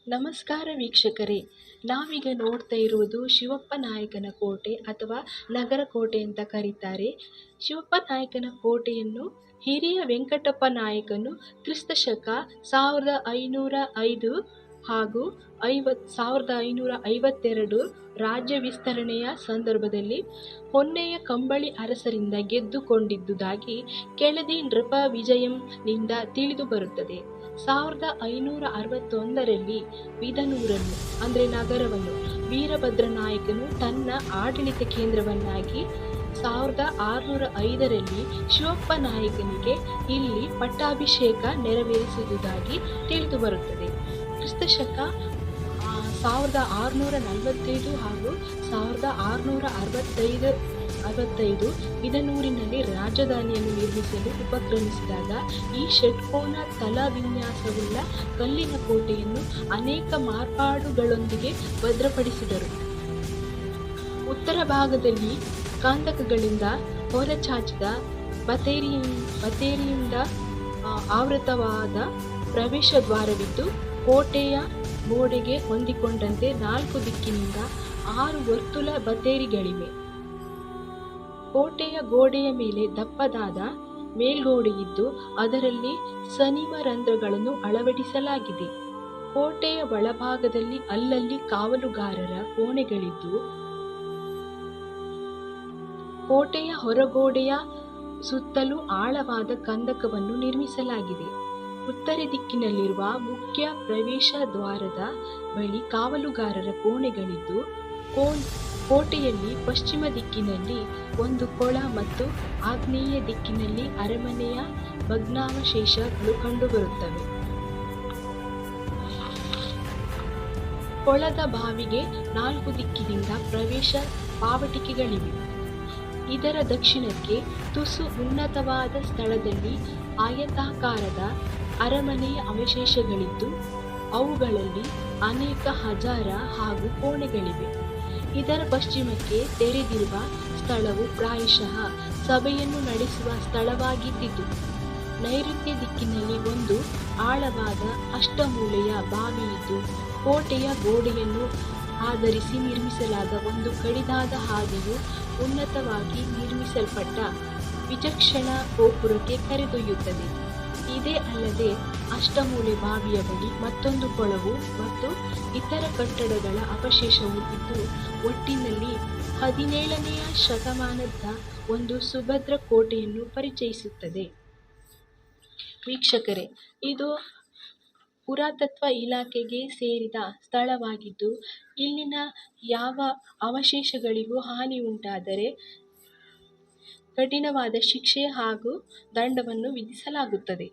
ನಮಸ್ಕಾರ ವೀಕ್ಷಕರೇ, ನಾವೀಗ ನೋಡ್ತಾ ಇರುವುದು ಶಿವಪ್ಪ ನಾಯಕನ ಕೋಟೆ ಅಥವಾ ನಗರಕೋಟೆ ಅಂತ ಕರೀತಾರೆ. ಶಿವಪ್ಪ ನಾಯಕನ ಕೋಟೆಯನ್ನು ಹಿರಿಯ ವೆಂಕಟಪ್ಪ ನಾಯಕನು ಕ್ರಿಸ್ತಶಕ 1505 ಹಾಗೂ 1552 ರಾಜ್ಯ ವಿಸ್ತರಣೆಯ ಸಂದರ್ಭದಲ್ಲಿ ಹೊನ್ನೆಯ ಕಂಬಳಿ ಅರಸರಿಂದ ಗೆದ್ದುಕೊಂಡಿದ್ದುದಾಗಿ ಕೆಳದಿ ನೃಪ ವಿಜಯಂನಿಂದ ತಿಳಿದು ಬರುತ್ತದೆ. 1561ರಲ್ಲಿ ಬಿದನೂರನ್ನು ಅಂದರೆ ನಗರವನ್ನು ವೀರಭದ್ರ ನಾಯಕನು ತನ್ನ ಆಡಳಿತ ಕೇಂದ್ರವನ್ನಾಗಿ 1605ರಲ್ಲಿ ಶಿವಪ್ಪ ನಾಯಕನಿಗೆ ಇಲ್ಲಿ ಪಟ್ಟಾಭಿಷೇಕ ನೆರವೇರಿಸಿದುದಾಗಿ ತಿಳಿದು ಬರುತ್ತದೆ. ಕ್ರಿಸ್ತಶಕ 1645 ಹಾಗೂ 1665 ಬಿದನೂರಿನಲ್ಲಿ ರಾಜಧಾನಿಯನ್ನು ನಿರ್ಮಿಸಲು ಉಪಕ್ರಮಿಸಿದಾಗ ಈ ಷಟ್ಕೋನ ತಲವಿನ್ಯಾಸವುಳ್ಳ ಕಲ್ಲಿನ ಕೋಟೆಯನ್ನು ಅನೇಕ ಮಾರ್ಪಾಡುಗಳೊಂದಿಗೆ ಭದ್ರಪಡಿಸಿದರು. ಉತ್ತರ ಭಾಗದಲ್ಲಿ ಕಂದಕಗಳಿಂದ ಹೊರಚಾಚಿದ ಬತೇರಿಯಿಂದ ಆವೃತವಾದ ಪ್ರವೇಶ ದ್ವಾರವಿದ್ದು, ಕೋಟೆಯ ಗೋಡೆಗೆ ಹೊಂದಿಕೊಂಡಂತೆ 4 ದಿಕ್ಕಿನಿಂದ 6 ವರ್ತುಲ ಬತೇರಿಗಳಿವೆ. ಕೋಟೆಯ ಗೋಡೆಯ ಮೇಲೆ ದಪ್ಪದಾದ ಮೇಲ್ಗೋಡೆಯಿದ್ದು ಅದರಲ್ಲಿ ಸನಿಮ ರಂಧ್ರಗಳನ್ನು ಅಳವಡಿಸಲಾಗಿದೆ. ಕೋಟೆಯ ಒಳಭಾಗದಲ್ಲಿ ಅಲ್ಲಲ್ಲಿ ಕಾವಲುಗಾರರ ಕೋಣೆಗಳಿದ್ದು, ಕೋಟೆಯ ಹೊರಗೋಡೆಯ ಸುತ್ತಲೂ ಆಳವಾದ ಕಂದಕವನ್ನು ನಿರ್ಮಿಸಲಾಗಿದೆ. ಉತ್ತರ ದಿಕ್ಕಿನಲ್ಲಿರುವ ಮುಖ್ಯ ಪ್ರವೇಶ ದ್ವಾರದ ಬಳಿ ಕಾವಲುಗಾರರ ಕೋಣೆಗಳಿದ್ದು, ಕೋಟೆಯಲ್ಲಿ ಪಶ್ಚಿಮ ದಿಕ್ಕಿನಲ್ಲಿ ಒಂದು ಕೊಳ ಮತ್ತು ಆಗ್ನೇಯ ದಿಕ್ಕಿನಲ್ಲಿ ಅರಮನೆಯ ಭಗ್ನಾವಶೇಷಗಳು ಕಂಡುಬರುತ್ತವೆ. ಕೊಳದ ಬಾವಿಗೆ 4 ದಿಕ್ಕಿನಿಂದ ಪ್ರವೇಶ ಪಾವಟಿಕೆಗಳಿವೆ. ಇದರ ದಕ್ಷಿಣಕ್ಕೆ ತುಸು ಉನ್ನತವಾದ ಸ್ಥಳದಲ್ಲಿ ಆಯತಾಕಾರದ ಅರಮನೆಯ ಅವಶೇಷಗಳಿದ್ದು, ಅವುಗಳಲ್ಲಿ ಅನೇಕ ಹಜಾರ ಹಾಗೂ ಕೋಣೆಗಳಿವೆ. ಇದರ ಪಶ್ಚಿಮಕ್ಕೆ ತೆರೆದಿರುವ ಸ್ಥಳವು ಪ್ರಾಯಶಃ ಸಭೆಯನ್ನು ನಡೆಸುವ ಸ್ಥಳವಾಗಿದ್ದಿತು. ನೈಋತ್ಯ ದಿಕ್ಕಿನಲ್ಲಿ ಒಂದು ಆಳವಾದ ಅಷ್ಟಮೂಲೆಯ ಬಾವಿಯಿದ್ದು, ಕೋಟೆಯ ಗೋಡೆಯನ್ನು ಆಧರಿಸಿ ನಿರ್ಮಿಸಲಾದ ಒಂದು ಕಡಿದಾದ ಹಾದಿಯು ಉನ್ನತವಾಗಿ ನಿರ್ಮಿಸಲ್ಪಟ್ಟ ವಿಚಕ್ಷಣಾ ಗೋಪುರಕ್ಕೆ ಕರೆದೊಯ್ಯುತ್ತದೆ. ಇದೇ ಅಲ್ಲದೆ ಅಷ್ಟಮೂಲೆ ಬಾವಿಯ ಬಳಿ ಮತ್ತೊಂದು ಕೊಳವು ಮತ್ತು ಇತರ ಕಟ್ಟಡಗಳ ಅವಶೇಷವೂ ಇದ್ದು, ಒಟ್ಟಿನಲ್ಲಿ 17ನೇ ಶತಮಾನದ ಒಂದು ಸುಭದ್ರ ಕೋಟೆಯನ್ನು ಪರಿಚಯಿಸುತ್ತದೆ. ವೀಕ್ಷಕರೇ, ಇದು ಪುರಾತತ್ವ ಇಲಾಖೆಗೆ ಸೇರಿದ ಸ್ಥಳವಾಗಿದ್ದು, ಇಲ್ಲಿನ ಯಾವ ಅವಶೇಷಗಳಿಗೂ ಹಾನಿ ಉಂಟಾದರೆ ಕಠಿಣವಾದ ಶಿಕ್ಷೆ ಹಾಗೂ ದಂಡವನ್ನು ವಿಧಿಸಲಾಗುತ್ತದೆ.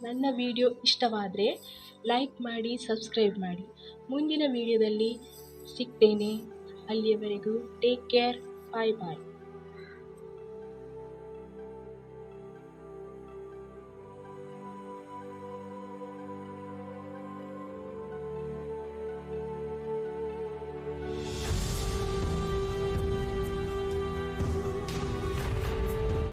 ನನ್ನ ವಿಡಿಯೋ ಇಷ್ಟವಾದರೆ ಲೈಕ್ ಮಾಡಿ, ಸಬ್ಸ್ಕ್ರೈಬ್ ಮಾಡಿ. ಮುಂದಿನ ವಿಡಿಯೋದಲ್ಲಿ ಸಿಗ್ತೇನೆ. ಅಲ್ಲಿಯವರೆಗೂ ಟೇಕ್ ಕೇರ್. ಬಾಯ್ ಬಾಯ್.